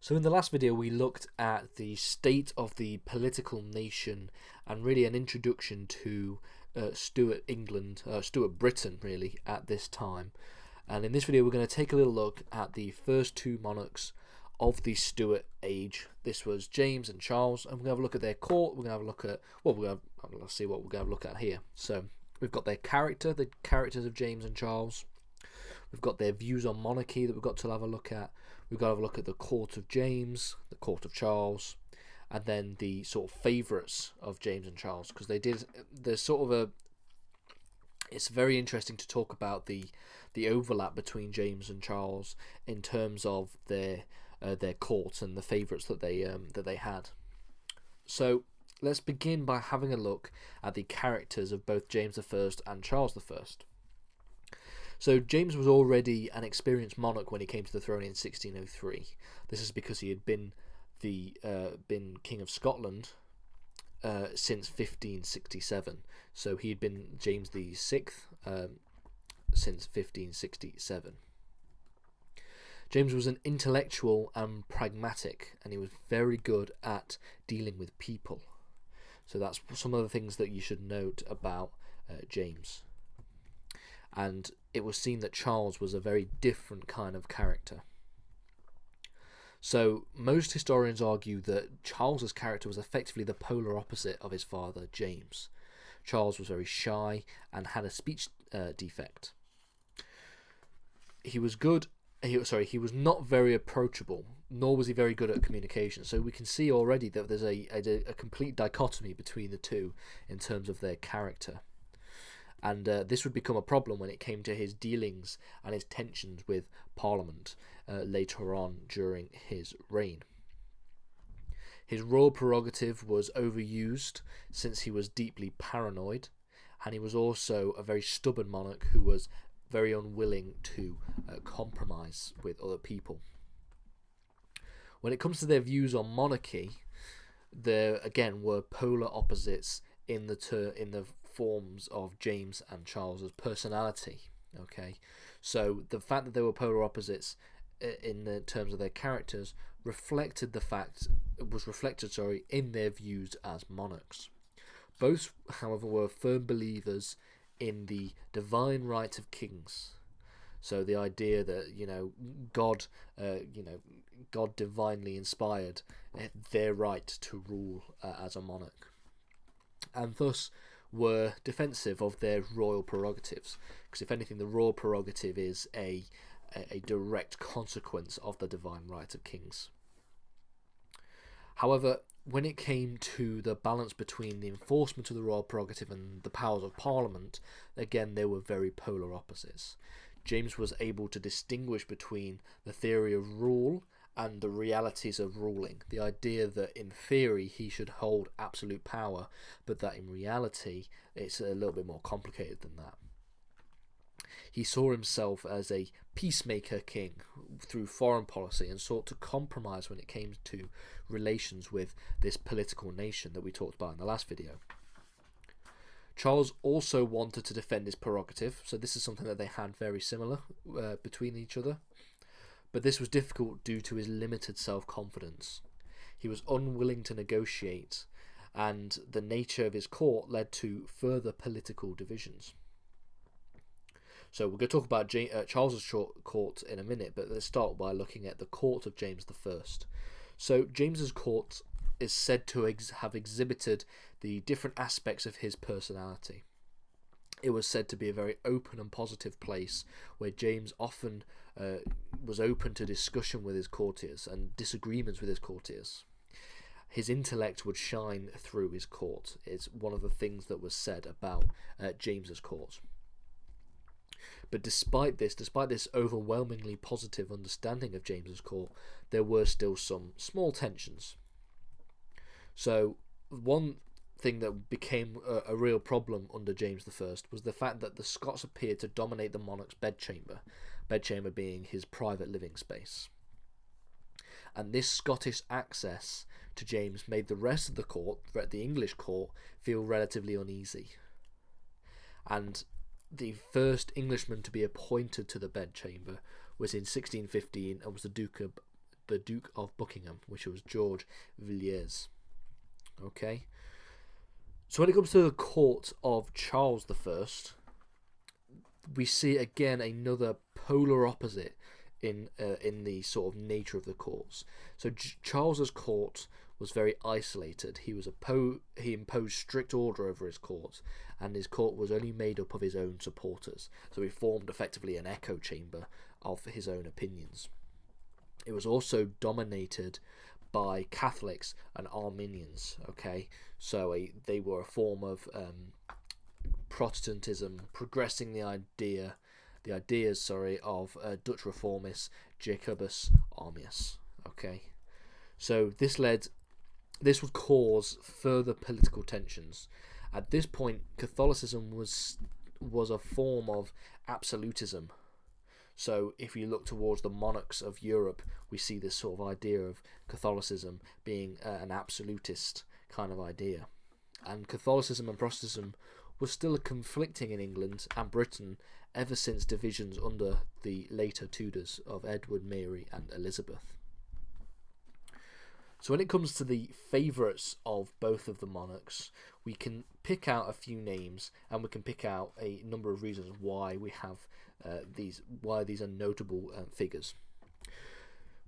So in the last video we looked at the state of the political nation and really an introduction to Stuart Britain really at this time. And in this video we're going to take a little look at the first two monarchs of the Stuart age. This was James and Charles, and we're going to have a look at their court. We're going to have a look at let's see what we're going to look at here. So we've got their the characters of James and Charles. We've got their views on monarchy that we've got to have a look at. We've got to have a look at the court of James, the court of Charles, and then the sort of favourites of James and Charles, because there's sort of it's very interesting to talk about the overlap between James and Charles in terms of their courts and the favourites that they had. So let's begin by having a look at the characters of both James I and Charles I. So James was already an experienced monarch when he came to the throne in 1603. This is because he had been King of Scotland since 1567. So he had been James VI since 1567. James was an intellectual and pragmatic, and he was very good at dealing with people. So that's some of the things that you should note about James. And it was seen that Charles was a very different kind of character. So most historians argue that Charles's character was effectively the polar opposite of his father, James. Charles was very shy and had a speech defect. He was not very approachable, nor was he very good at communication. So we can see already that there's a complete dichotomy between the two in terms of their character. And this would become a problem when it came to his dealings and his tensions with Parliament later on during his reign. His royal prerogative was overused since he was deeply paranoid, and he was also a very stubborn monarch who was very unwilling to compromise with other people. When it comes to their views on monarchy, there again were polar opposites in the forms of James and Charles's personality. Okay, so the fact that they were polar opposites in the terms of their characters was reflected in their views as monarchs. Both, however, were firm believers in the divine right of kings. So the idea that God divinely inspired their right to rule as a monarch, and thus were defensive of their royal prerogatives, because if anything, the royal prerogative is a direct consequence of the divine right of kings. However, when it came to the balance between the enforcement of the royal prerogative and the powers of Parliament, again they were very polar opposites. James was able to distinguish between the theory of rule and the realities of ruling. The idea that in theory he should hold absolute power, but that in reality it's a little bit more complicated than that. He saw himself as a peacemaker king through foreign policy and sought to compromise when it came to relations with this political nation that we talked about in the last video. Charles also wanted to defend his prerogative, so this is something that they had very similar between each other. But this was difficult due to his limited self-confidence. He was unwilling to negotiate, and the nature of his court led to further political divisions. So we're going to talk about Charles's court in a minute, but let's start by looking at the court of James I. So James's court is said to have exhibited the different aspects of his personality. It was said to be a very open and positive place where James often was open to discussion with his courtiers and disagreements with his courtiers. His intellect would shine through his court. It's one of the things that was said about James's court. But despite this overwhelmingly positive understanding of James's court, there were still some small tensions. So one thing that became a real problem under James I was the fact that the Scots appeared to dominate the monarch's bedchamber being his private living space. And this Scottish access to James made the rest of the court, the English court, feel relatively uneasy. And the first Englishman to be appointed to the bedchamber was in 1615 and was the the Duke of Buckingham, which was George Villiers. Okay, so when it comes to the court of Charles I, we see again another polar opposite in the sort of nature of the courts. So Charles's court was very isolated. He imposed strict order over his court, and his court was only made up of his own supporters. So he formed effectively an echo chamber of his own opinions. It was also dominated by Catholics and Arminians. Okay, so they were a form of Protestantism, progressing the ideas of Dutch reformist Jacobus Arminius. Okay, so this would cause further political tensions. At this point, Catholicism was a form of absolutism. So if you look towards the monarchs of Europe, we see this sort of idea of Catholicism being an absolutist kind of idea. And Catholicism and Protestantism was still conflicting in England and Britain ever since divisions under the later Tudors of Edward, Mary and Elizabeth. So when it comes to the favourites of both of the monarchs, we can pick out a few names, and we can pick out a number of reasons why we have these are notable figures.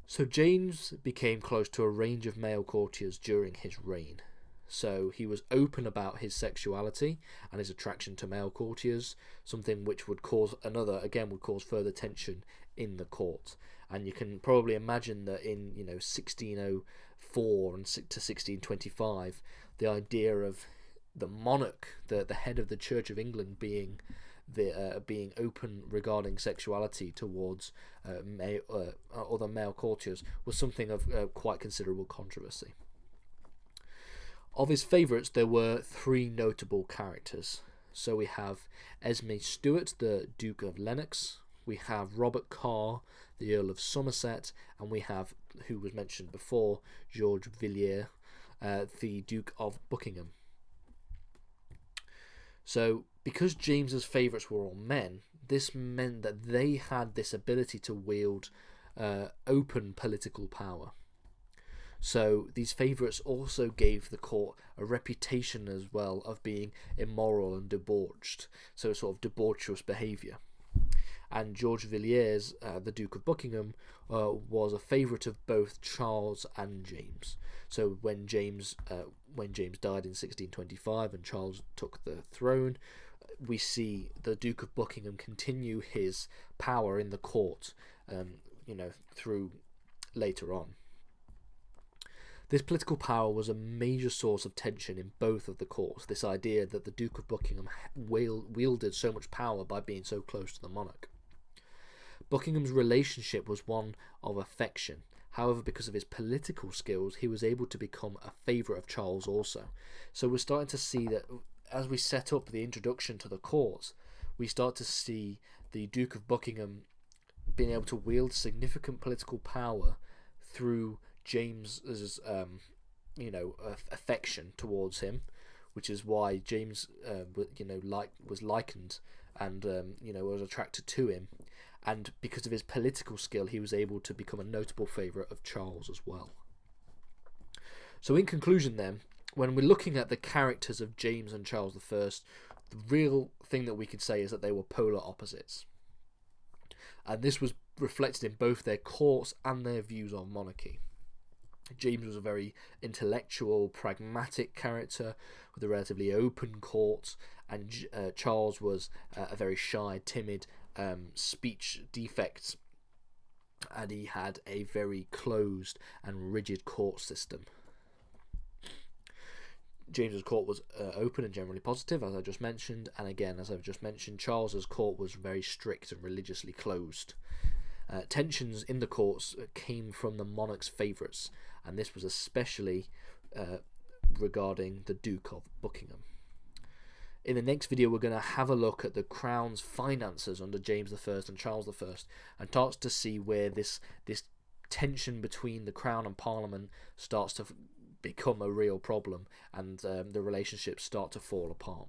So James became close to a range of male courtiers during his reign. So he was open about his sexuality and his attraction to male courtiers, something which would cause further tension in the court. And you can probably imagine that in 1604 and to 1625, the idea of the monarch, the head of the Church of England, being open regarding sexuality towards other male courtiers was something of quite considerable controversy. Of his favourites, there were three notable characters. So we have Esme Stuart, the Duke of Lennox, we have Robert Carr, the Earl of Somerset, and we have, who was mentioned before, George Villiers, the Duke of Buckingham. So because James's favourites were all men, this meant that they had this ability to wield open political power. So these favourites also gave the court a reputation as well of being immoral and debauched, so sort of debaucherous behaviour. And George Villiers, the Duke of Buckingham, was a favourite of both Charles and James. So when James died in 1625 and Charles took the throne, we see the Duke of Buckingham continue his power in the court, through later on. This political power was a major source of tension in both of the courts, this idea that the Duke of Buckingham wielded so much power by being so close to the monarch. Buckingham's relationship was one of affection. However, because of his political skills, he was able to become a favourite of Charles also. So we're starting to see that as we set up the introduction to the courts, we start to see the Duke of Buckingham being able to wield significant political power through James's affection towards him, which is why James was likened and was attracted to him, and because of his political skill he was able to become a notable favourite of Charles as well. So in conclusion then, when we're looking at the characters of James and Charles I, the real thing that we could say is that they were polar opposites, and this was reflected in both their courts and their views on monarchy. James was a very intellectual, pragmatic character with a relatively open court, and Charles was a very shy, timid, speech defect, and he had a very closed and rigid court system. James's court was open and generally positive, as I just mentioned, and again, as I've just mentioned, Charles's court was very strict and religiously closed. Tensions in the courts came from the monarch's favourites, and this was especially regarding the Duke of Buckingham. In the next video, we're going to have a look at the Crown's finances under James I and Charles I, and start to see where this tension between the Crown and Parliament starts to become a real problem, and the relationships start to fall apart.